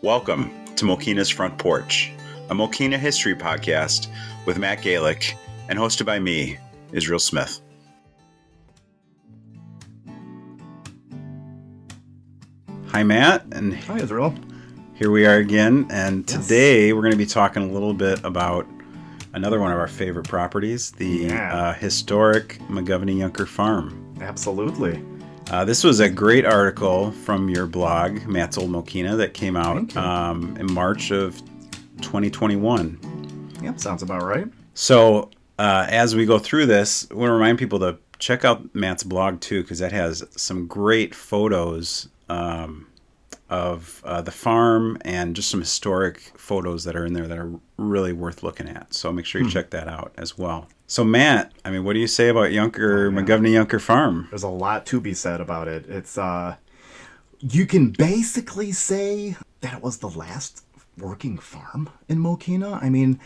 Welcome to Mokena's Front Porch, a Mokena history podcast with Matt Galick and hosted by me, Israel Smith. Hi, Matt. And hi, Israel. Here we are again, and today we're going to be talking a little bit about another one of our favorite properties, the Historic McGovney-Yunker Farm. Absolutely. This was a great article from your blog, Matt's Old Mokena, that came out in March of 2021. Yep, sounds about right. So as we go through this, I want to remind people to check out Matt's blog too, because that has some great photos of the farm and just some historic photos that are in there that are really worth looking at. So make sure you check that out as well. So Matt, I mean, what do you say about McGovney-Yunker Farm? There's a lot to be said about it. It's you can basically say that it was the last working farm in Mokena. I mean,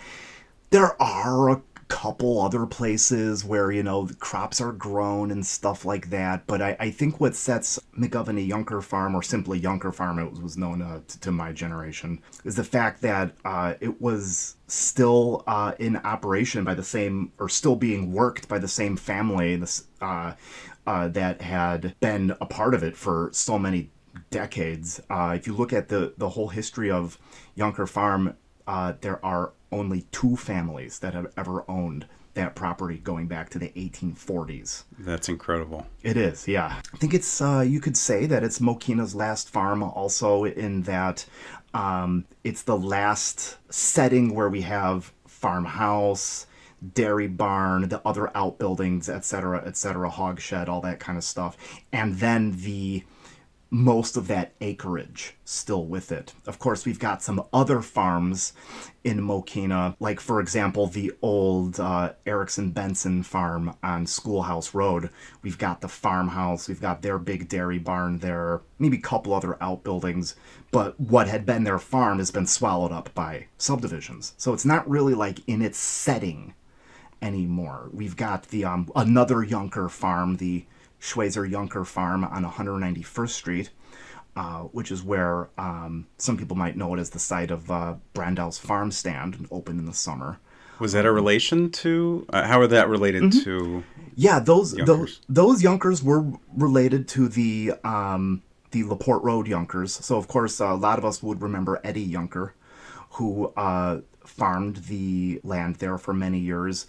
there are a couple other places where, the crops are grown and stuff like that. But I think what sets McGovney-Yunker Farm, or simply Yunker Farm, it was known to my generation, is the fact that it was still in operation by the same, or still being worked by the same family that had been a part of it for so many decades. If you look at the whole history of Yunker Farm, there are only two families that have ever owned that property going back to the 1840s. That's incredible. It is, yeah. I think it's, you could say that it's Mokena's last farm also, in that it's the last setting where we have farmhouse, dairy barn, the other outbuildings, etc., hog shed, all that kind of stuff. And then most of that acreage still with it. Of course, we've got some other farms in Mokena, like, for example, the old Erickson Benson farm on Schoolhouse Road. We've got the farmhouse, we've got their big dairy barn there, maybe a couple other outbuildings, but what had been their farm has been swallowed up by subdivisions. So it's not really like in its setting anymore. We've got the another Yunker farm, the Schweizer-Yunker Farm on 191st Street, which is where some people might know it as the site of Brandau's Farm Stand, open in the summer. Was that a relation to? How are that related to? Yeah, those Yunkers were related to the LaPorte Road Yunkers. So of course, a lot of us would remember Eddie Yunker, who farmed the land there for many years.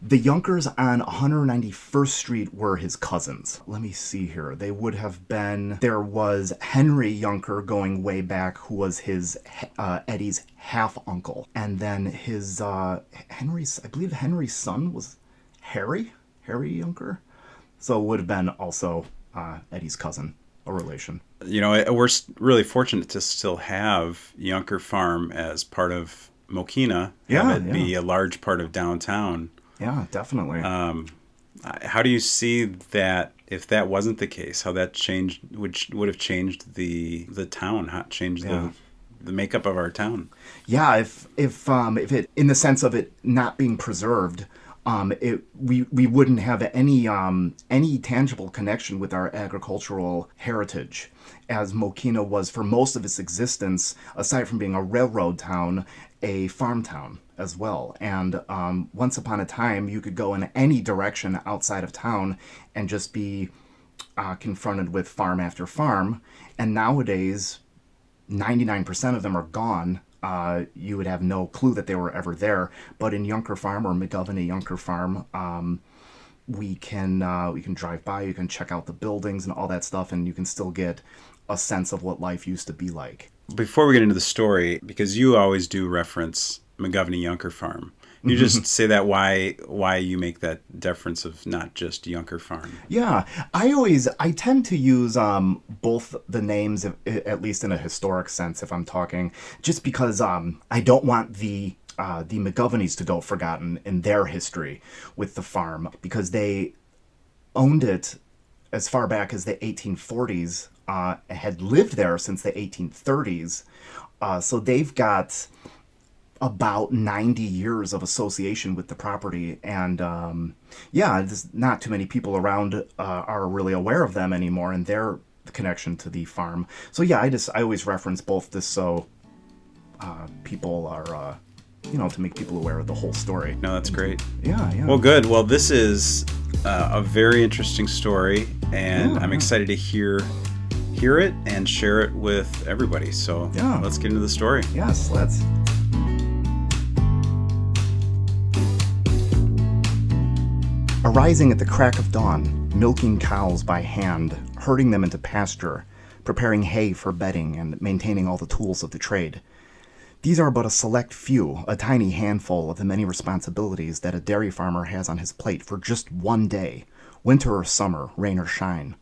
The Yunkers on 191st Street were his cousins. Let me see here. They would have been, there was Henry Yunker going way back, who was Eddie's half-uncle. And then his, I believe Henry's son was Harry Yunker. So it would have been also Eddie's cousin, a relation. We're really fortunate to still have Yunker Farm as part of Mokena. Have it be a large part of downtown. Yeah, definitely. How do you see that, if that wasn't the case, how that changed, which would have changed the town, how it changed the makeup of our town? Yeah, if it, in the sense of it not being preserved, we wouldn't have any tangible connection with our agricultural heritage, as Mokena was for most of its existence, aside from being a railroad town, a farm town as well. And once upon a time, you could go in any direction outside of town and just be confronted with farm after farm. And nowadays, 99% of them are gone. You would have no clue that they were ever there. But in Yunker Farm, or McGovney-Yunker Farm, we can drive by, you can check out the buildings and all that stuff, and you can still get a sense of what life used to be like. Before we get into the story, because you always do reference McGovney-Yunker Farm, you just say that why you make that difference of not just Yunker Farm. Yeah, I tend to use both the names, at least in a historic sense, if I'm talking, just because I don't want the McGovneys to go forgotten in their history with the farm, because they owned it as far back as the 1840s, had lived there since the 1830s. So they've got about 90 years of association with the property. And there's not too many people around are really aware of them anymore and their connection to the farm. So yeah, I always reference both, just so people are, to make people aware of the whole story. No, that's great. Yeah, yeah. Well, good. Well, this is a very interesting story, and Yeah, I'm yeah. excited to hear it and share it with everybody. So Yeah. let's get into the story. Yes, let's. Arising at the crack of dawn, milking cows by hand, herding them into pasture, preparing hay for bedding, and maintaining all the tools of the trade. These are but a select few, a tiny handful of the many responsibilities that a dairy farmer has on his plate for just one day, winter or summer, rain or shine.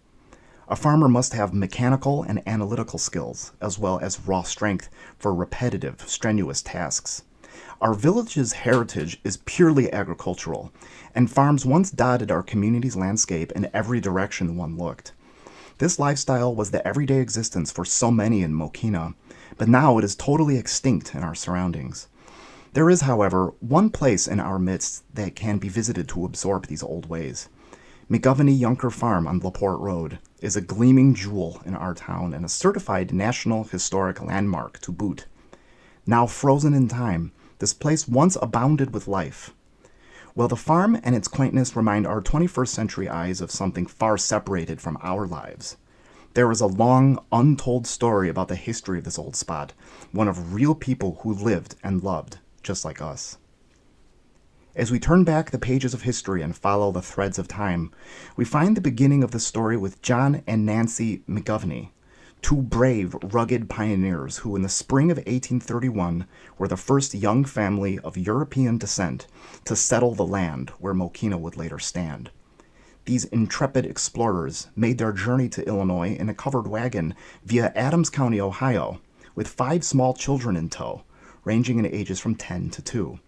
A farmer must have mechanical and analytical skills, as well as raw strength for repetitive, strenuous tasks. Our village's heritage is purely agricultural, and farms once dotted our community's landscape in every direction one looked. This lifestyle was the everyday existence for so many in Mokena, but now it is totally extinct in our surroundings. There is, however, one place in our midst that can be visited to absorb these old ways. McGovney-Yunker Farm on LaPorte Road is a gleaming jewel in our town and a certified National Historic Landmark to boot. Now frozen in time, this place once abounded with life. Well, the farm and its quaintness remind our 21st century eyes of something far separated from our lives. There is a long, untold story about the history of this old spot, one of real people who lived and loved, just like us. As we turn back the pages of history and follow the threads of time, we find the beginning of the story with John and Nancy McGovney, two brave, rugged pioneers who in the spring of 1831 were the first young family of European descent to settle the land where Mokena would later stand. These intrepid explorers made their journey to Illinois in a covered wagon via Adams County, Ohio, with 5 small children in tow, ranging in ages from 10 to 2.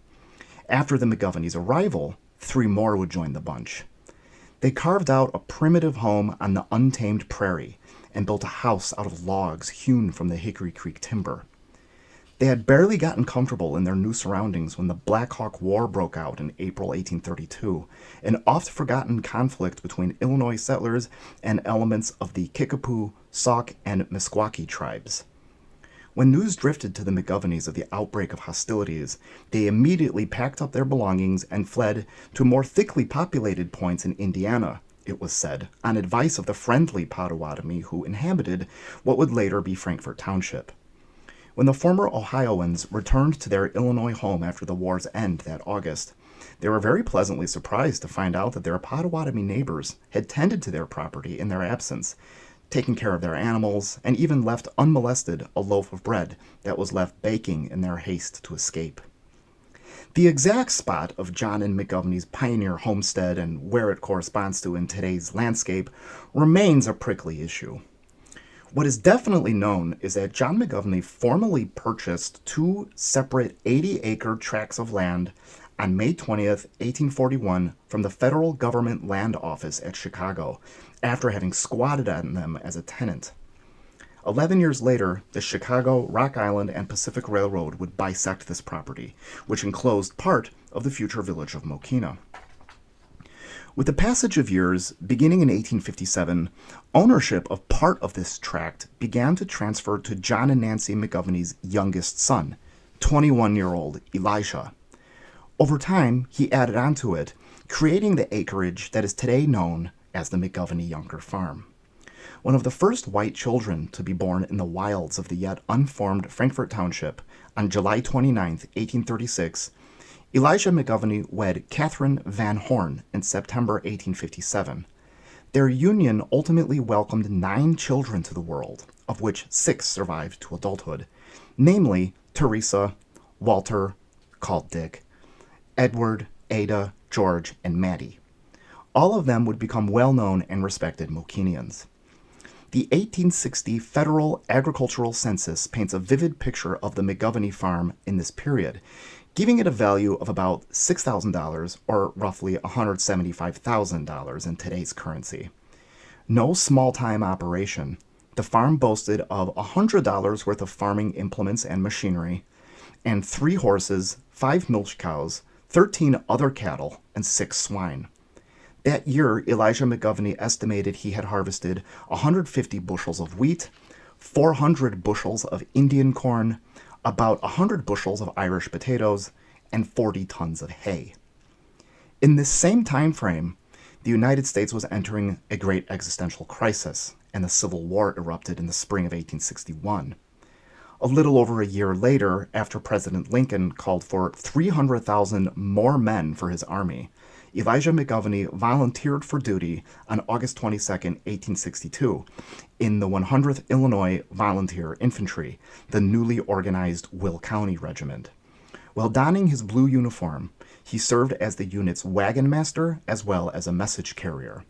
After the McGovneys' arrival, 3 more would join the bunch. They carved out a primitive home on the untamed prairie and built a house out of logs hewn from the Hickory Creek timber. They had barely gotten comfortable in their new surroundings when the Black Hawk War broke out in April 1832, an oft-forgotten conflict between Illinois settlers and elements of the Kickapoo, Sauk, and Meskwaki tribes. When news drifted to the McGovneys of the outbreak of hostilities, they immediately packed up their belongings and fled to more thickly populated points in Indiana, it was said, on advice of the friendly Potawatomi who inhabited what would later be Frankfort Township. When the former Ohioans returned to their Illinois home after the war's end that August, they were very pleasantly surprised to find out that their Potawatomi neighbors had tended to their property in their absence, taken care of their animals, and even left unmolested a loaf of bread that was left baking in their haste to escape. The exact spot of John and McGovney's pioneer homestead and where it corresponds to in today's landscape remains a prickly issue. What is definitely known is that John McGovney formally purchased 2 separate 80-acre tracts of land on May 20th, 1841 from the Federal Government Land Office at Chicago after having squatted on them as a tenant. 11 years later, the Chicago, Rock Island, and Pacific Railroad would bisect this property, which enclosed part of the future village of Mokena. With the passage of years, beginning in 1857, ownership of part of this tract began to transfer to John and Nancy McGovney's youngest son, 21-year-old Elisha. Over time, he added onto it, creating the acreage that is today known as the McGovney-Yunker Farm. One of the first white children to be born in the wilds of the yet unformed Frankfort Township on July 29, 1836, Elijah McGovney wed Catherine Van Horn in September 1857. Their union ultimately welcomed 9 children to the world, of which 6 survived to adulthood, namely Teresa, Walter, called Dick, Edward, Ada, George, and Maddie. All of them would become well-known and respected Mokenians. The 1860 Federal Agricultural Census paints a vivid picture of the McGovney farm in this period, giving it a value of about $6,000 or roughly $175,000 in today's currency. No small-time operation, the farm boasted of $100 worth of farming implements and machinery, and 3 horses, 5 milch cows, 13 other cattle, and 6 swine. That year, Elijah McGovney estimated he had harvested 150 bushels of wheat, 400 bushels of Indian corn, about 100 bushels of Irish potatoes, and 40 tons of hay. In this same time frame, the United States was entering a great existential crisis, and the Civil War erupted in the spring of 1861. A little over a year later, after President Lincoln called for 300,000 more men for his army, Elijah McGovney volunteered for duty on August 22, 1862, in the 100th Illinois Volunteer Infantry, the newly organized Will County Regiment. While donning his blue uniform, he served as the unit's wagon master as well as a message carrier.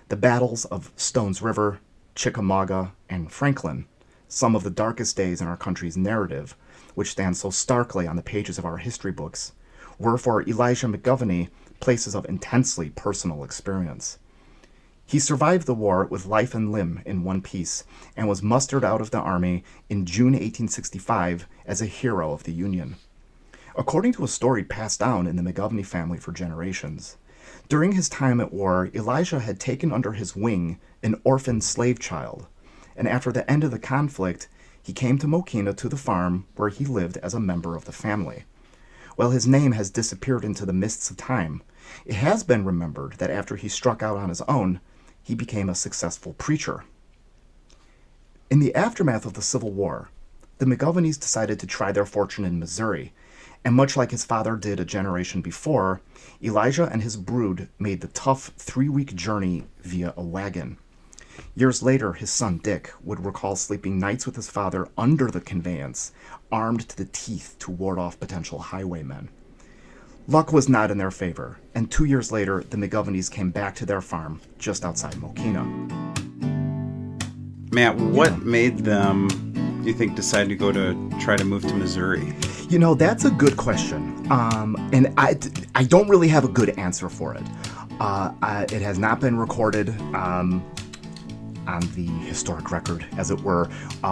The battles of Stones River, Chickamauga, and Franklin, some of the darkest days in our country's narrative, which stand so starkly on the pages of our history books, were for Elijah McGovney places of intensely personal experience. He survived the war with life and limb in one piece and was mustered out of the Army in June 1865 as a hero of the Union. According to a story passed down in the McGovney family for generations, during his time at war, Elijah had taken under his wing an orphan slave child, and after the end of the conflict, he came to Mokena to the farm where he lived as a member of the family. While his name has disappeared into the mists of time, it has been remembered that after he struck out on his own, he became a successful preacher. In the aftermath of the Civil War, the McGovneys decided to try their fortune in Missouri, and much like his father did a generation before, Elijah and his brood made the tough 3-week journey via a wagon. Years later, his son Dick would recall sleeping nights with his father under the conveyance, armed to the teeth to ward off potential highwaymen. Luck was not in their favor, and 2 years later, the McGovneys came back to their farm just outside Mokena. Matt, what made them, do you think, decide to try to move to Missouri? You know, that's a good question, and I don't really have a good answer for it. It has not been recorded on the historic record, as it were,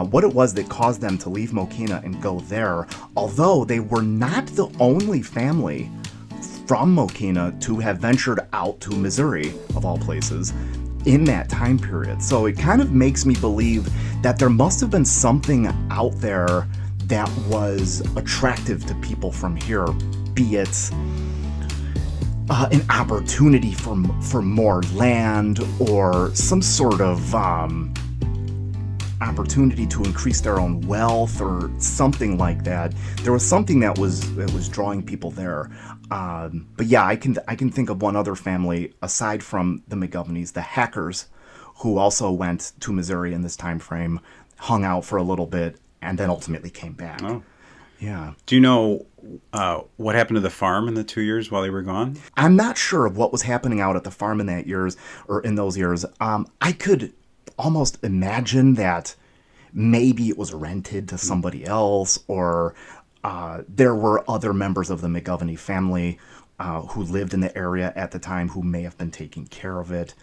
what it was that caused them to leave Mokena and go there, although they were not the only family from Mokena to have ventured out to Missouri, of all places, in that time period. So it kind of makes me believe that there must have been something out there that was attractive to people from here, be it an opportunity for more land or some sort of opportunity to increase their own wealth or something like that. There was something that was drawing people there. But yeah, I can think of one other family aside from the McGovneys, the Hackers, who also went to Missouri in this time frame, hung out for a little bit, and then ultimately came back. Oh. Yeah. Do you know what happened to the farm in the 2 years while they were gone? I'm not sure of what was happening out at the farm in those years. I could almost imagine that maybe it was rented to somebody else, or there were other members of the McGovney family who lived in the area at the time who may have been taking care of it.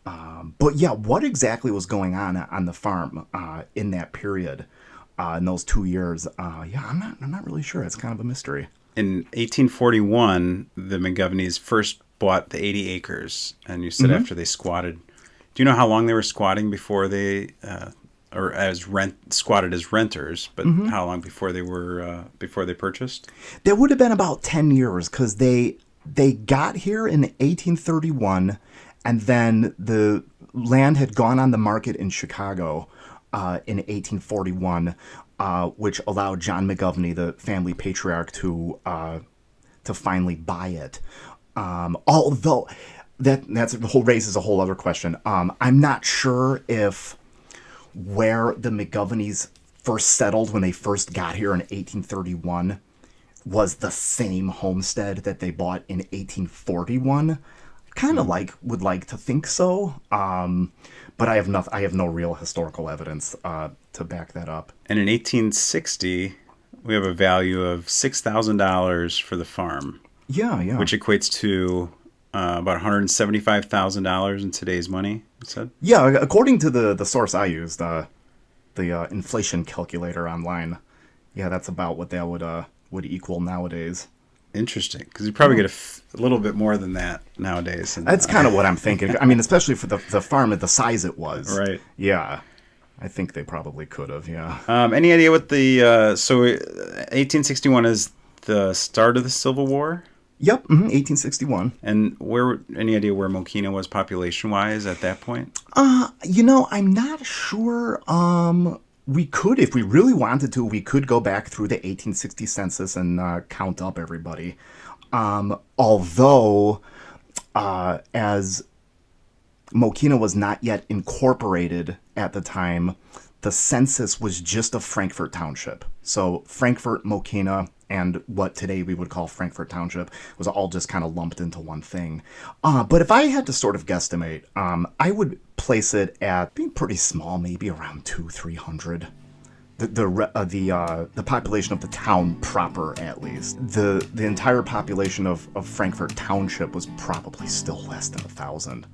But yeah, what exactly was going on the farm in that period? In those 2 years, I'm not really sure. It's kind of a mystery. In 1841, the McGovneys first bought the 80 acres, and you said after they squatted. Do you know how long they were squatting before they, squatted as renters? But how long before they purchased? There would have been about 10 years because they got here in 1831, and then the land had gone on the market in Chicago. In 1841, which allowed John McGovney, the family patriarch, to finally buy it. Although that raises a whole other question. I'm not sure if where the McGovneys first settled when they first got here in 1831 was the same homestead that they bought in 1841. Kind of would like to think so. But I have no real historical evidence to back that up. And in 1860, we have a value of $6,000 for the farm. Yeah. Which equates to about $175,000 in today's money, you said? Yeah, according to the source I used, the inflation calculator online. Yeah, that's about what that would equal nowadays. Interesting, because you probably get a little bit more than that nowadays. That's kind of what I'm thinking. I mean, especially for the farm at the size it was. Right. Yeah. I think they probably could have, yeah. Any idea what the 1861 is the start of the Civil War? Yep, 1861. And where any idea where Mokena was population wise at that point? I'm not sure. We could, if we really wanted to, we could go back through the 1860 census and count up everybody. Although, as Mokena was not yet incorporated at the time, the census was just of Frankfort Township. So Frankfort, Mokena, and what today we would call Frankfort Township was all just kind of lumped into one thing. But if I had to sort of guesstimate, I would place it at being pretty small, maybe around 200-300. The population of the town proper, at least. The entire population of Frankfort Township was probably still less than 1,000.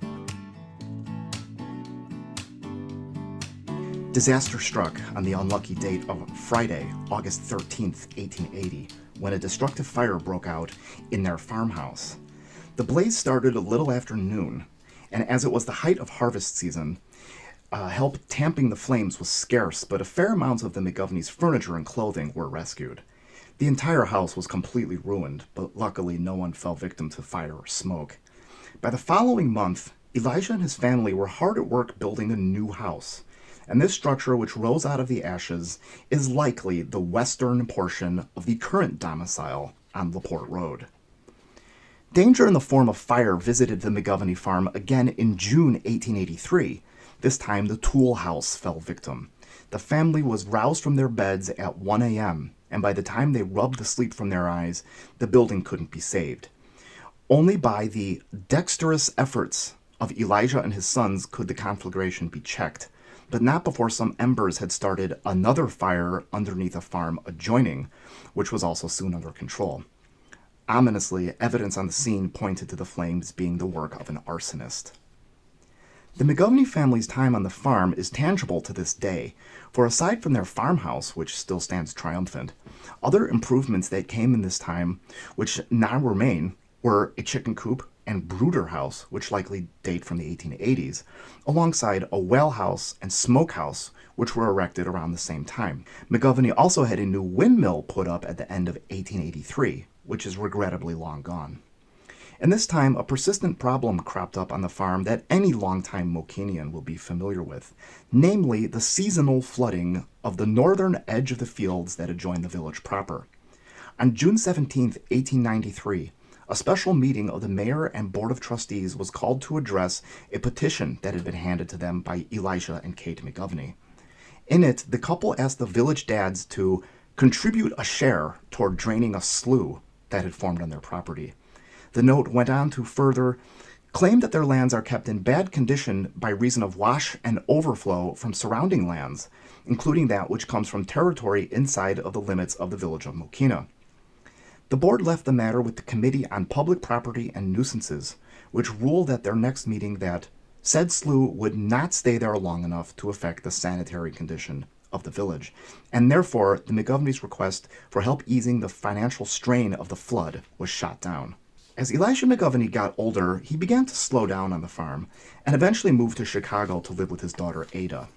Disaster struck on the unlucky date of Friday, August 13th, 1880, when a destructive fire broke out in their farmhouse. The blaze started a little after noon, and as it was the height of harvest season, help tamping the flames was scarce, but a fair amount of the McGovney's furniture and clothing were rescued. The entire house was completely ruined, but luckily no one fell victim to fire or smoke. By the following month, Elijah and his family were hard at work building a new house, and this structure, which rose out of the ashes, is likely the western portion of the current domicile on LaPorte Road. Danger in the form of fire visited the McGovney farm again in June 1883. This time, the tool house fell victim. The family was roused from their beds at 1 a.m., and by the time they rubbed the sleep from their eyes, the building couldn't be saved. Only by the dexterous efforts of Elijah and his sons could the conflagration be checked, but not before some embers had started another fire underneath a farm adjoining, which was also soon under control. Ominously, evidence on the scene pointed to the flames being the work of an arsonist. The McGovney family's time on the farm is tangible to this day, for aside from their farmhouse, which still stands triumphant, other improvements that came in this time, which now remain, were a chicken coop and brooder house, which likely date from the 1880s, alongside a well house and smokehouse, which were erected around the same time. McGovney also had a new windmill put up at the end of 1883, which is regrettably long gone. And this time, a persistent problem cropped up on the farm that any longtime Mokenian will be familiar with, namely the seasonal flooding of the northern edge of the fields that adjoin the village proper. On June 17, 1893, a special meeting of the mayor and board of trustees was called to address a petition that had been handed to them by Elijah and Kate McGovney. In it, the couple asked the village dads to contribute a share toward draining a slough that had formed on their property. The note went on to further claim that their lands are kept in bad condition by reason of wash and overflow from surrounding lands, including that which comes from territory inside of the limits of the village of Mokena. The board left the matter with the Committee on Public Property and Nuisances, which ruled at their next meeting that said slough would not stay there long enough to affect the sanitary condition of the village, and therefore the McGovney's request for help easing the financial strain of the flood was shot down. As Elisha McGovney got older, he began to slow down on the farm, and eventually moved to Chicago to live with his daughter Ada.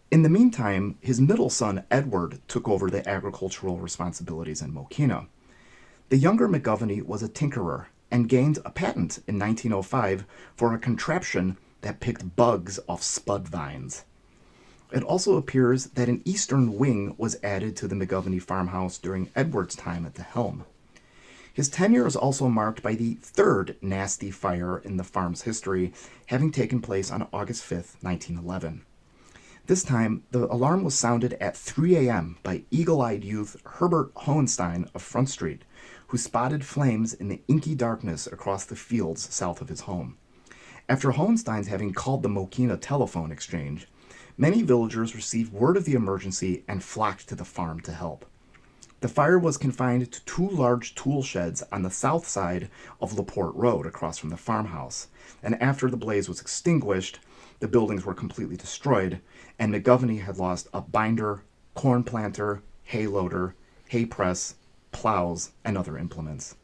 In the meantime, his middle son Edward took over the agricultural responsibilities in Mokena. The younger McGovney was a tinkerer and gained a patent in 1905 for a contraption that picked bugs off spud vines. It also appears that an eastern wing was added to the McGovney farmhouse during Edward's time at the helm. His tenure is also marked by the third nasty fire in the farm's history, having taken place on August 5, 1911. This time, the alarm was sounded at 3 a.m. by eagle-eyed youth Herbert Hohenstein of Front Street, who spotted flames in the inky darkness across the fields south of his home. After Hohenstein's having called the Mokena telephone exchange, many villagers received word of the emergency and flocked to the farm to help. The fire was confined to two large tool sheds on the south side of LaPorte Road across from the farmhouse, and after the blaze was extinguished, the buildings were completely destroyed, and McGovney had lost a binder, corn planter, hay loader, hay press, plows, and other implements.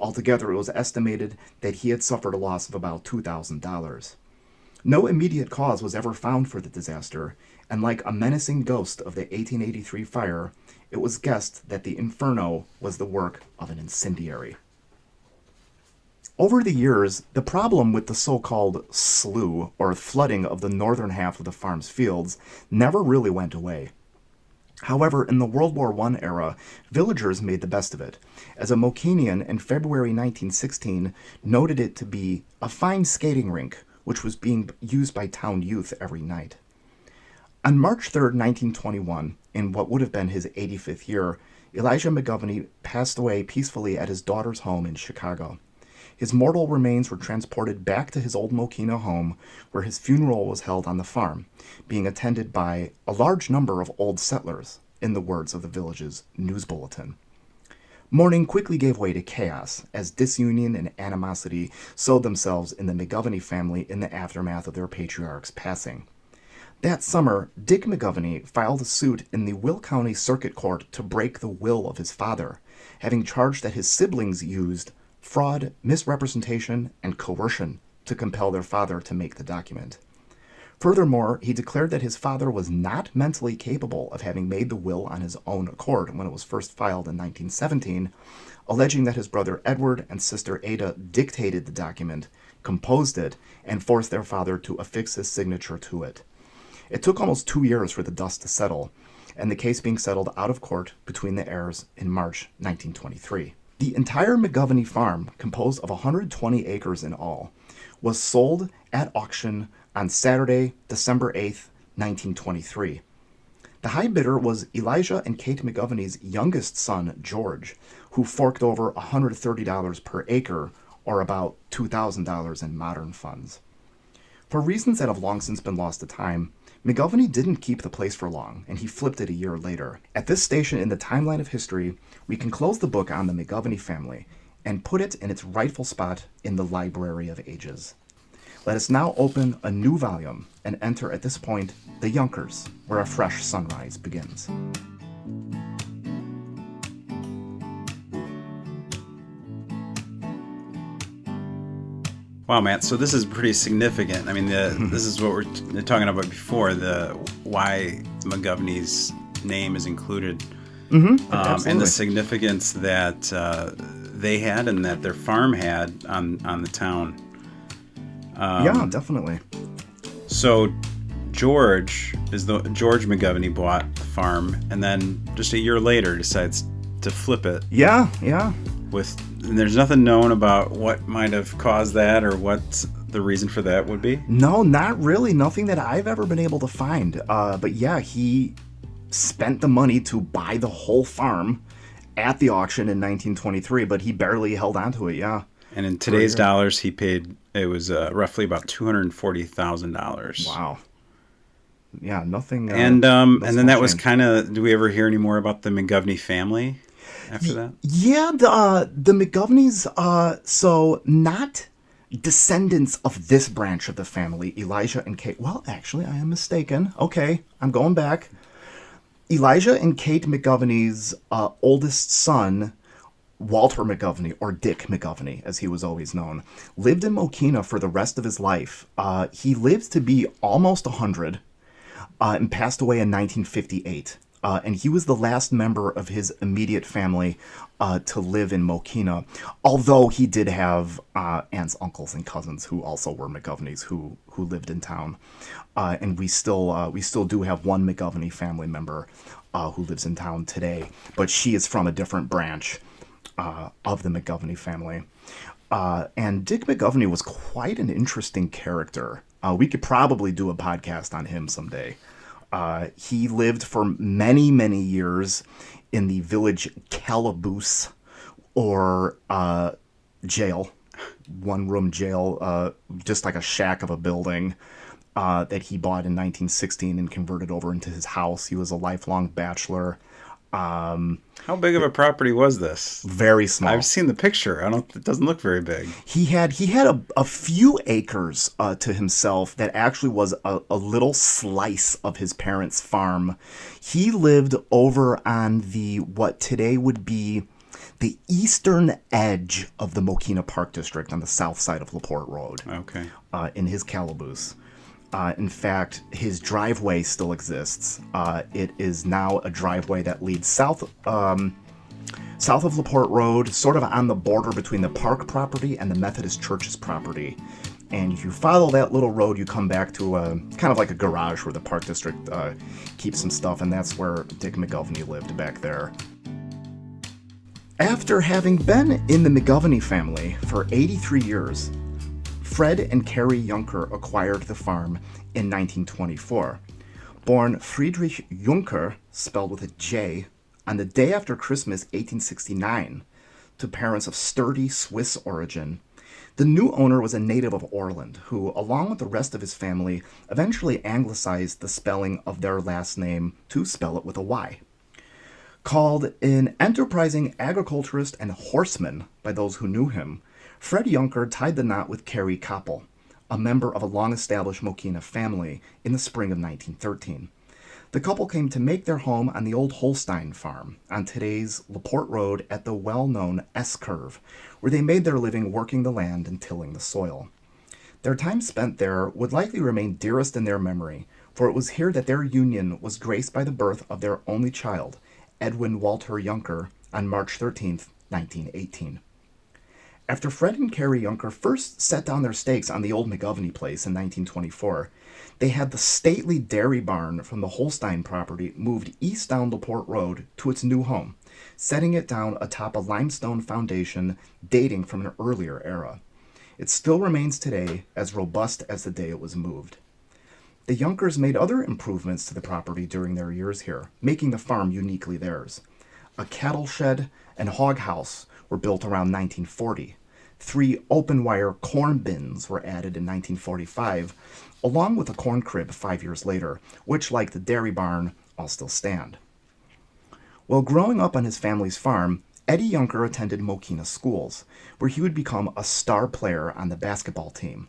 Altogether, it was estimated that he had suffered a loss of about $2,000. No immediate cause was ever found for the disaster, and like a menacing ghost of the 1883 fire, it was guessed that the inferno was the work of an incendiary. Over the years, the problem with the so-called slough, or flooding of the northern half of the farm's fields, never really went away. However, in the World War I era, villagers made the best of it, as a Mokenian in February 1916 noted it to be a fine skating rink, which was being used by town youth every night. On March 3rd, 1921, in what would have been his 85th year, Elijah McGovney passed away peacefully at his daughter's home in Chicago. His mortal remains were transported back to his old Mokena home, where his funeral was held on the farm, being attended by a large number of old settlers, in the words of the village's news bulletin. Mourning quickly gave way to chaos, as disunion and animosity sowed themselves in the McGovney family in the aftermath of their patriarch's passing. That summer, Dick McGovney filed a suit in the Will County Circuit Court to break the will of his father, having charged that his siblings used fraud, misrepresentation, and coercion to compel their father to make the document. Furthermore, he declared that his father was not mentally capable of having made the will on his own accord when it was first filed in 1917, alleging that his brother Edward and sister Ada dictated the document, composed it, and forced their father to affix his signature to it. It took almost 2 years for the dust to settle, and the case being settled out of court between the heirs in March 1923. The entire McGovney farm, composed of 120 acres in all, was sold at auction on Saturday, December 8th, 1923. The high bidder was Elijah and Kate McGovney's youngest son, George, who forked over $130 per acre, or about $2,000 in modern funds. For reasons that have long since been lost to time, McGovney didn't keep the place for long, and he flipped it a year later. At this station in the timeline of history, we can close the book on the McGovney family and put it in its rightful spot in the Library of Ages. Let us now open a new volume and enter at this point the Yunkers, where a fresh sunrise begins. Wow, Matt. So this is pretty significant. I mean, this is what we're talking about before, the why McGovney's name is included, and the significance that they had and that their farm had on the town. Yeah, definitely. So George McGovney bought the farm, and then just a year later decides to flip it. Yeah. And there's nothing known about what might have caused that or what the reason for that would be? No, not really. Nothing that I've ever been able to find. But yeah, he spent the money to buy the whole farm at the auction in 1923, but he barely held on to it, yeah. And in today's dollars, he paid, it was roughly about $240,000. Wow. Yeah, nothing. And then that was kind of, do we ever hear any more about the McGovney family after that? Yeah, the McGovneys, so not descendants of this branch of the family, Elijah and Kate. Well, actually, I am mistaken. Okay, I'm going back. Elijah and Kate McGovney's oldest son, Walter McGovney, or Dick McGovney, as he was always known, lived in Mokena for the rest of his life. He lived to be almost 100 and passed away in 1958. And he was the last member of his immediate family to live in Mokena, although he did have aunts, uncles, and cousins who also were McGovneys who lived in town. And we still do have one McGovney family member who lives in town today, but she is from a different branch of the McGovney family. And Dick McGovney was quite an interesting character. We could probably do a podcast on him someday. He lived for many, many years in the village calaboose, or jail, one-room jail, just like a shack of a building that he bought in 1916 and converted over into his house. He was a lifelong bachelor. How big of a property was this? Very small. I've seen the picture. It doesn't look very big. He had a few acres to himself that actually was a little slice of his parents' farm. He lived over on what today would be the eastern edge of the Mokena Park District on the south side of LaPorte Road. Okay. In his calaboose. In fact, his driveway still exists. It is now a driveway that leads south of LaPorte Road, sort of on the border between the park property and the Methodist Church's property. And if you follow that little road, you come back to kind of like a garage where the Park District keeps some stuff, and that's where Dick McGovney lived back there. After having been in the McGovney family for 83 years, Fred and Carrie Yunker acquired the farm in 1924. Born Friedrich Junker, spelled with a J, on the day after Christmas 1869, to parents of sturdy Swiss origin, the new owner was a native of Orland, who, along with the rest of his family, eventually anglicized the spelling of their last name to spell it with a Y. Called an enterprising agriculturist and horseman by those who knew him, Fred Yunker tied the knot with Carrie Koppel, a member of a long-established Mokena family, in the spring of 1913. The couple came to make their home on the old Holstein farm on today's LaPorte Road at the well-known S-Curve, where they made their living working the land and tilling the soil. Their time spent there would likely remain dearest in their memory, for it was here that their union was graced by the birth of their only child, Edwin Walter Yunker, on March 13, 1918. After Fred and Carrie Yunker first set down their stakes on the old McGovney place in 1924, they had the stately dairy barn from the Holstein property moved east down LaPorte Road to its new home, setting it down atop a limestone foundation dating from an earlier era. It still remains today as robust as the day it was moved. The Yunkers made other improvements to the property during their years here, making the farm uniquely theirs. A cattle shed and hog house were built around 1940. 3 open-wire corn bins were added in 1945, along with a corn crib 5 years later, which, like the dairy barn, all still stand. While growing up on his family's farm, Eddie Yunker attended Mokena schools, where he would become a star player on the basketball team.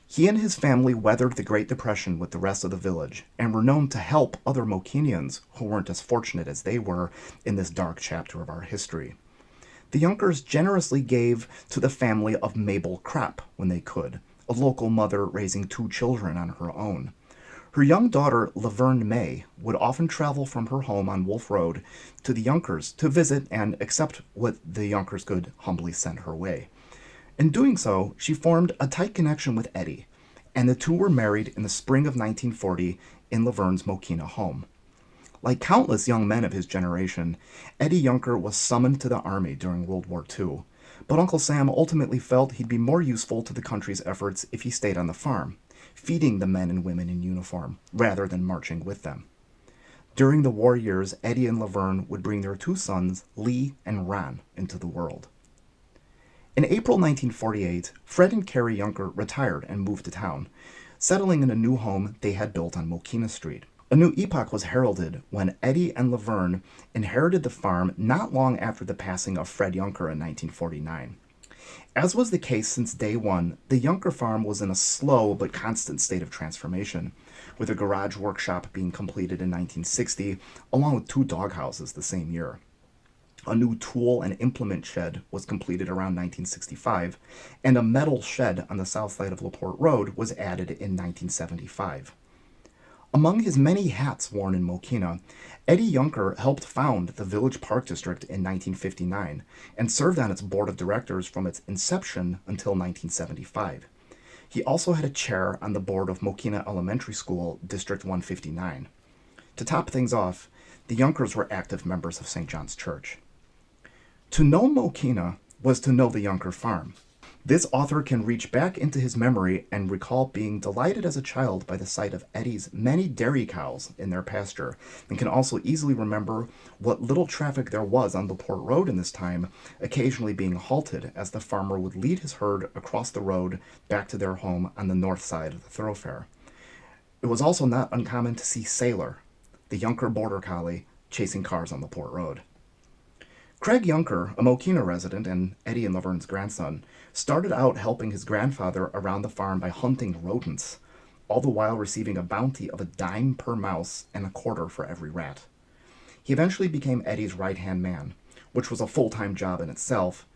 He and his family weathered the Great Depression with the rest of the village, and were known to help other Mokenians who weren't as fortunate as they were in this dark chapter of our history. The Yunkers generously gave to the family of Mabel Krapp when they could, a local mother raising 2 children on her own. Her young daughter, Laverne May, would often travel from her home on Wolf Road to the Yunkers to visit and accept what the Yunkers could humbly send her way. In doing so, she formed a tight connection with Eddie, and the two were married in the spring of 1940 in Laverne's Mokena home. Like countless young men of his generation, Eddie Yunker was summoned to the army during World War II, but Uncle Sam ultimately felt he'd be more useful to the country's efforts if he stayed on the farm, feeding the men and women in uniform, rather than marching with them. During the war years, Eddie and Laverne would bring their 2 sons, Lee and Ron, into the world. In April 1948, Fred and Carrie Yunker retired and moved to town, settling in a new home they had built on Mokena Street. A new epoch was heralded when Eddie and Laverne inherited the farm not long after the passing of Fred Yunker in 1949. As was the case since day one, the Yunker farm was in a slow but constant state of transformation, with a garage workshop being completed in 1960, along with 2 doghouses the same year. A new tool and implement shed was completed around 1965, and a metal shed on the south side of LaPorte Road was added in 1975. Among his many hats worn in Mokena, Eddie Yunker helped found the Village Park District in 1959 and served on its board of directors from its inception until 1975. He also had a chair on the board of Mokena Elementary School, District 159. To top things off, the Yunkers were active members of St. John's Church. To know Mokena was to know the Yunker farm. This author can reach back into his memory and recall being delighted as a child by the sight of Eddie's many dairy cows in their pasture, and can also easily remember what little traffic there was on LaPorte Road in this time, occasionally being halted as the farmer would lead his herd across the road back to their home on the north side of the thoroughfare. It was also not uncommon to see Sailor, the Yunker border collie, chasing cars on LaPorte Road. Craig Yunker, a Mokena resident and Eddie and Laverne's grandson, started out helping his grandfather around the farm by hunting rodents, all the while receiving a bounty of $0.10 per mouse and $0.25 for every rat. He eventually became Eddie's right-hand man, which was a full-time job in itself,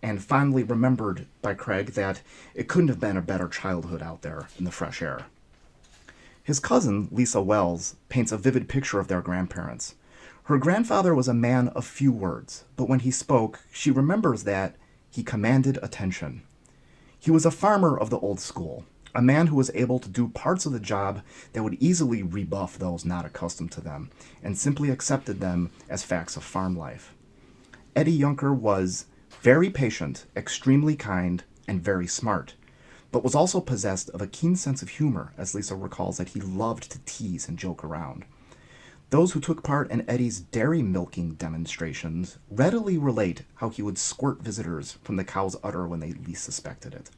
and fondly remembered by Craig that it couldn't have been a better childhood out there in the fresh air. His cousin, Lisa Wells, paints a vivid picture of their grandparents. Her grandfather was a man of few words, but when he spoke, she remembers that he commanded attention. He was a farmer of the old school, a man who was able to do parts of the job that would easily rebuff those not accustomed to them, and simply accepted them as facts of farm life. Eddie Yunker was very patient, extremely kind, and very smart, but was also possessed of a keen sense of humor, as Lisa recalls that he loved to tease and joke around. Those who took part in Eddie's dairy milking demonstrations readily relate how he would squirt visitors from the cow's udder when they least suspected it.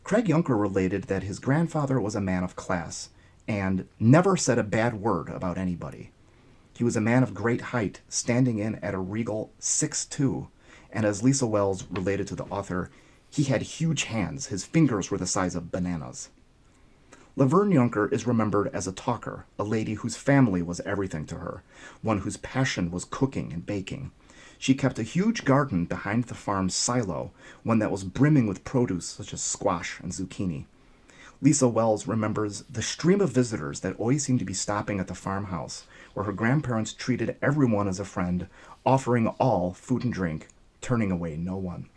Craig Yunker related that his grandfather was a man of class and never said a bad word about anybody. He was a man of great height, standing in at a regal 6'2", and as Lisa Wells related to the author, he had huge hands. His fingers were the size of bananas. Laverne Yunker is remembered as a talker, a lady whose family was everything to her, one whose passion was cooking and baking. She kept a huge garden behind the farm's silo, one that was brimming with produce such as squash and zucchini. Lisa Wells remembers the stream of visitors that always seemed to be stopping at the farmhouse, where her grandparents treated everyone as a friend, offering all food and drink, turning away no one.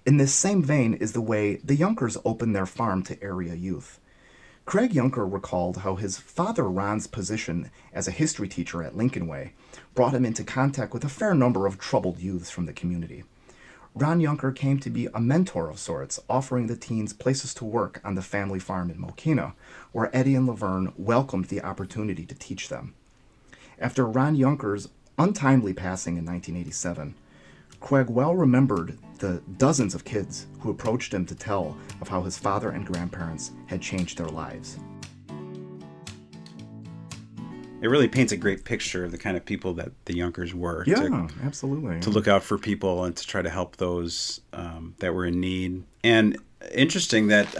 In this same vein is the way the Yunkers opened their farm to area youth. Craig Yunker recalled how his father Ron's position as a history teacher at Lincoln Way brought him into contact with a fair number of troubled youths from the community. Ron Yunker came to be a mentor of sorts, offering the teens places to work on the family farm in Mokena, where Eddie and Laverne welcomed the opportunity to teach them. After Ron Yunker's untimely passing in 1987, Craig well remembered the dozens of kids who approached him to tell of how his father and grandparents had changed their lives. It really paints a great picture of the kind of people that the Yunkers were. Yeah, absolutely. To look out for people and to try to help those that were in need. And interesting that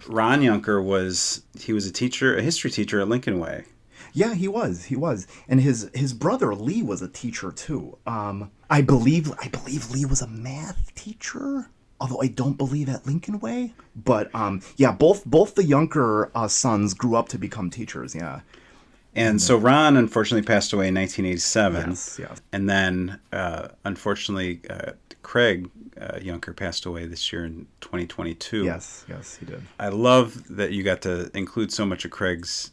Ron Yunker was a teacher, a history teacher at Lincoln Way. Yeah, he was. And his brother Lee was a teacher too. I believe Lee was a math teacher, although I don't believe at Lincoln Way. But yeah, both the Yunker sons grew up to become teachers. Yeah. And so Ron unfortunately passed away in 1987. Yes, yeah. And then unfortunately Craig Yunker passed away this year in 2022. Yes, he did. I love that you got to include so much of Craig's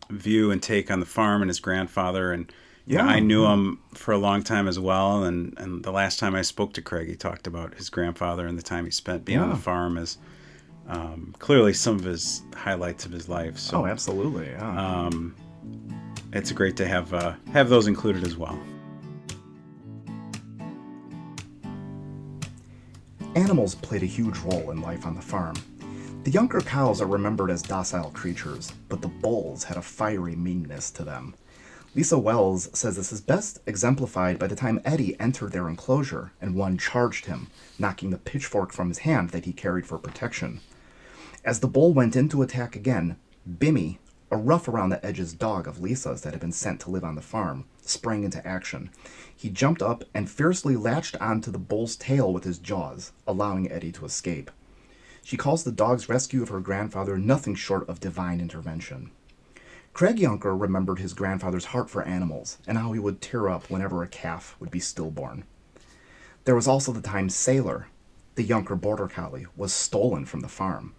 view and take on the farm and his grandfather. And you know, I knew him for a long time as well. And the last time I spoke to Craig, he talked about his grandfather and the time he spent being on the farm as clearly some of his highlights of his life. So, absolutely. Yeah. It's great to have those included as well. Animals played a huge role in life on the farm. The Yunker cows are remembered as docile creatures, but the bulls had a fiery meanness to them. Lisa Wells says this is best exemplified by the time Eddie entered their enclosure and one charged him, knocking the pitchfork from his hand that he carried for protection. As the bull went in to attack again, Bimmy, a rough-around-the-edges dog of Lisa's that had been sent to live on the farm, sprang into action. He jumped up and fiercely latched onto the bull's tail with his jaws, allowing Eddie to escape. She calls the dog's rescue of her grandfather nothing short of divine intervention. Craig Yunker remembered his grandfather's heart for animals and how he would tear up whenever a calf would be stillborn. There was also the time Sailor, the Yunker border collie, was stolen from the farm.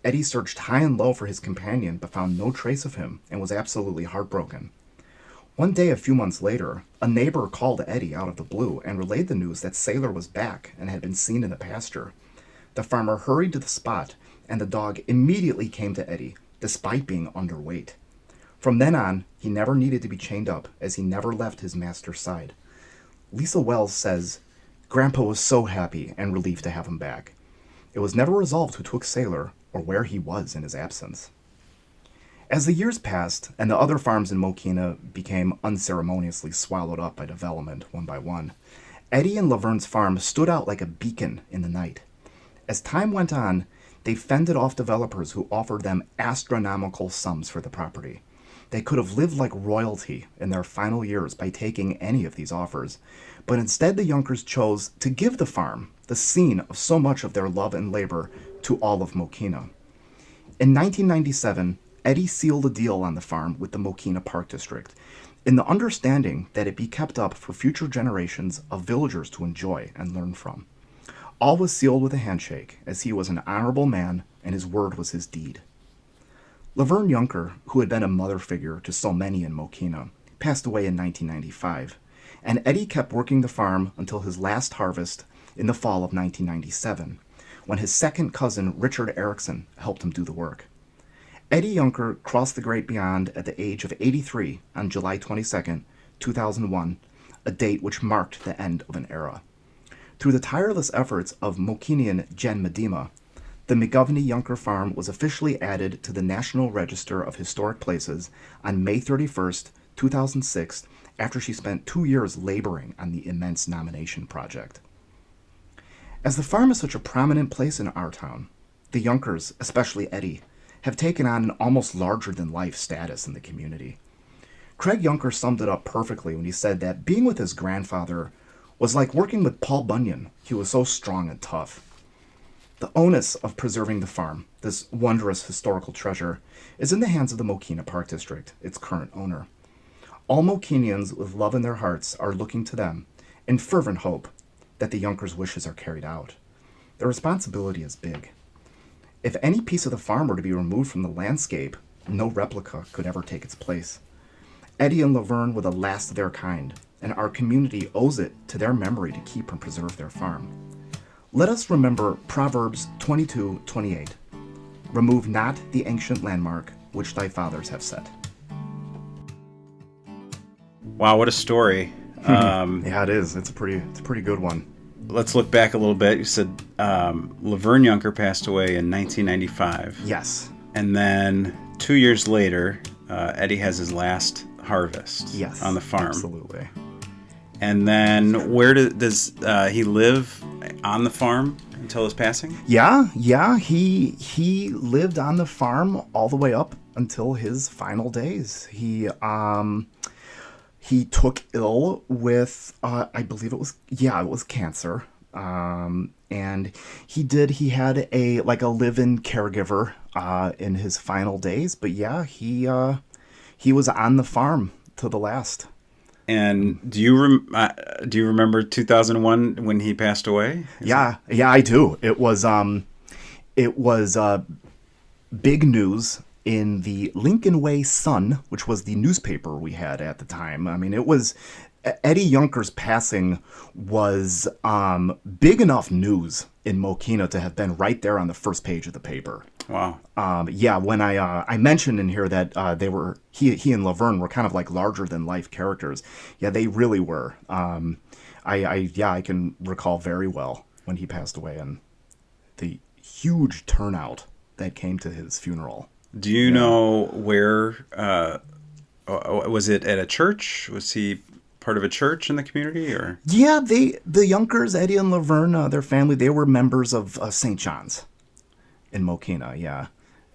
Eddie searched high and low for his companion but found no trace of him and was absolutely heartbroken. One day a few months later, a neighbor called Eddie out of the blue and relayed the news that Sailor was back and had been seen in the pasture. The farmer hurried to the spot, and the dog immediately came to Eddie, despite being underweight. From then on, he never needed to be chained up, as he never left his master's side. Lisa Wells says, Grandpa was so happy and relieved to have him back. It was never resolved who took Sailor or where he was in his absence. As the years passed, and the other farms in Mokena became unceremoniously swallowed up by development one by one, Eddie and Laverne's farm stood out like a beacon in the night. As time went on, they fended off developers who offered them astronomical sums for the property. They could have lived like royalty in their final years by taking any of these offers, but instead the Yunkers chose to give the farm, the scene of so much of their love and labor, to all of Mokena. In 1997, Eddie sealed a deal on the farm with the Mokena Park District, in the understanding that it be kept up for future generations of villagers to enjoy and learn from. All was sealed with a handshake, as he was an honorable man and his word was his deed. Laverne Yunker, who had been a mother figure to so many in Mokena, passed away in 1995, and Eddie kept working the farm until his last harvest in the fall of 1997, when his second cousin Richard Erickson helped him do the work. Eddie Yunker crossed the great beyond at the age of 83 on July 22, 2001, a date which marked the end of an era. Through the tireless efforts of Mokenian Jen Medema, the McGovney-Yunker Farm was officially added to the National Register of Historic Places on May 31, 2006, after she spent 2 years laboring on the immense nomination project. As the farm is such a prominent place in our town, the Yunkers, especially Eddie, have taken on an almost larger-than-life status in the community. Craig Yunker summed it up perfectly when he said that being with his grandfather was like working with Paul Bunyan. He was so strong and tough. The onus of preserving the farm, this wondrous historical treasure, is in the hands of the Mokena Park District, its current owner. All Mokenians with love in their hearts are looking to them in fervent hope that the Yunkers' wishes are carried out. Their responsibility is big. If any piece of the farm were to be removed from the landscape, no replica could ever take its place. Eddie and Laverne were the last of their kind, and our community owes it to their memory to keep and preserve their farm. Let us remember Proverbs 22:28. Remove not the ancient landmark which thy fathers have set. Wow, what a story. Yeah, it is. It's a pretty good one. Let's look back a little bit. You said Laverne Yunker passed away in 1995. Yes. And then 2 years later, Eddie has his last harvest Yes. on the farm. Absolutely. And then where does he live on the farm until his passing? Yeah. He lived on the farm all the way up until his final days. He took ill with, I believe it was cancer. And he had a live-in caregiver, in his final days. But yeah, he was on the farm to the last. And do you remember 2001 when he passed away? Yeah, I do. It was big news in the Lincoln Way Sun, which was the newspaper we had at the time. I mean, it was Eddie Yunker's passing was big enough news in Mokena to have been right there on the first page of the paper. Wow. Yeah, when I mentioned in here that he and Laverne were kind of like larger than life characters. Yeah, they really were. I can recall very well when he passed away and the huge turnout that came to his funeral. Do you know where, was it at a church? Was he part of a church in the community, or? Yeah, the Yunkers, Eddie and Laverne, their family, they were members of St. John's in Mokena, yeah.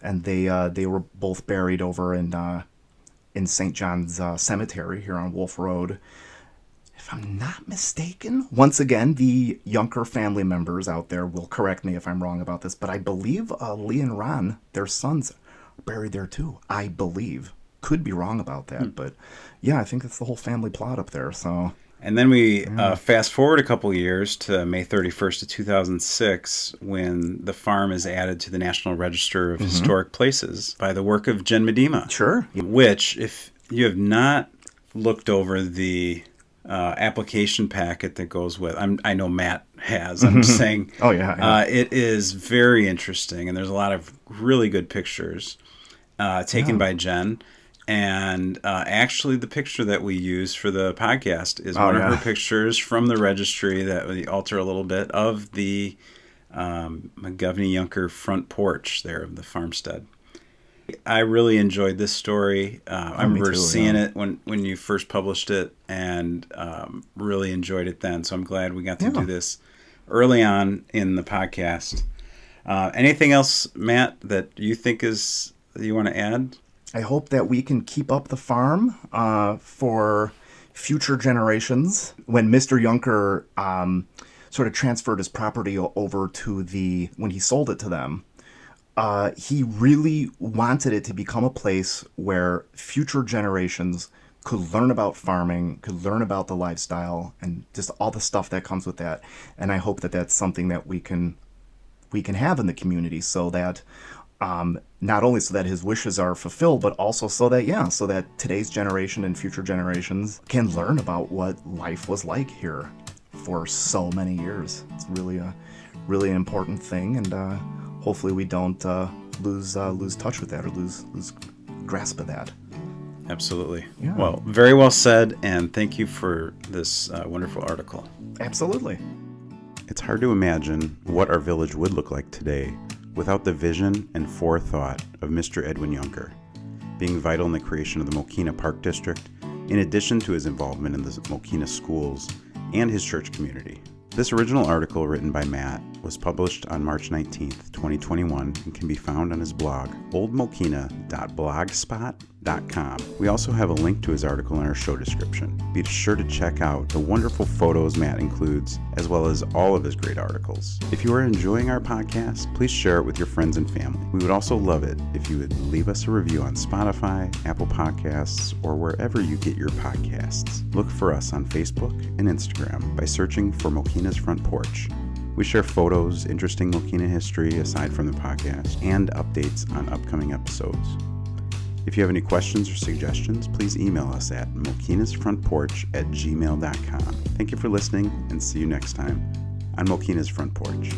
And they were both buried over in St. John's Cemetery here on Wolf Road. If I'm not mistaken, once again, the Yunker family members out there will correct me if I'm wrong about this, but I believe Lee and Ron, their sons, are buried there too. I believe. Could be wrong about that, but yeah, I think that's the whole family plot up there. So. And then we fast forward a couple years to May 31st of 2006, when the farm is added to the National Register of Historic Places by the work of Jen Medema. Sure. Which, if you have not looked over the application packet that goes with, I know Matt has. I'm just saying. Oh yeah. It is very interesting, and there's a lot of really good pictures taken by Jen. And actually, the picture that we use for the podcast is one of her pictures from the registry that we alter a little bit of the McGovney-Yunker front porch there of the farmstead. I really enjoyed this story. I remember seeing it when you first published it, and really enjoyed it then. So I'm glad we got to do this early on in the podcast. Anything else, Matt, that you think that you want to add? I hope that we can keep up the farm for future generations. When Mr. Yunker sort of transferred his property over to when he sold it to them, He really wanted it to become a place where future generations could learn about farming, could learn about the lifestyle, and just all the stuff that comes with that. And I hope that that's something that we can have in the community, so that not only so that his wishes are fulfilled, but also so that, yeah, so that today's generation and future generations can learn about what life was like here for so many years. It's really an important thing, and hopefully we don't lose touch with that, or lose grasp of that. Absolutely. Yeah. Well, very well said, and thank you for this wonderful article. Absolutely. It's hard to imagine what our village would look like today without the vision and forethought of Mr. Edwin Yunker, being vital in the creation of the Mokena Park District, in addition to his involvement in the Mokena schools and his church community. This original article, written by Matt, was published on March 19th, 2021, and can be found on his blog, oldmokena.blogspot.com. We also have a link to his article in our show description. Be sure to check out the wonderful photos Matt includes, as well as all of his great articles. If you are enjoying our podcast, please share it with your friends and family. We would also love it if you would leave us a review on Spotify, Apple Podcasts, or wherever you get your podcasts. Look for us on Facebook and Instagram by searching for Mokena's Front Porch. We share photos, interesting Mokena history aside from the podcast, and updates on upcoming episodes. If you have any questions or suggestions, please email us at mokenasfrontporch@gmail.com. Thank you for listening, and see you next time on Mokena's Front Porch.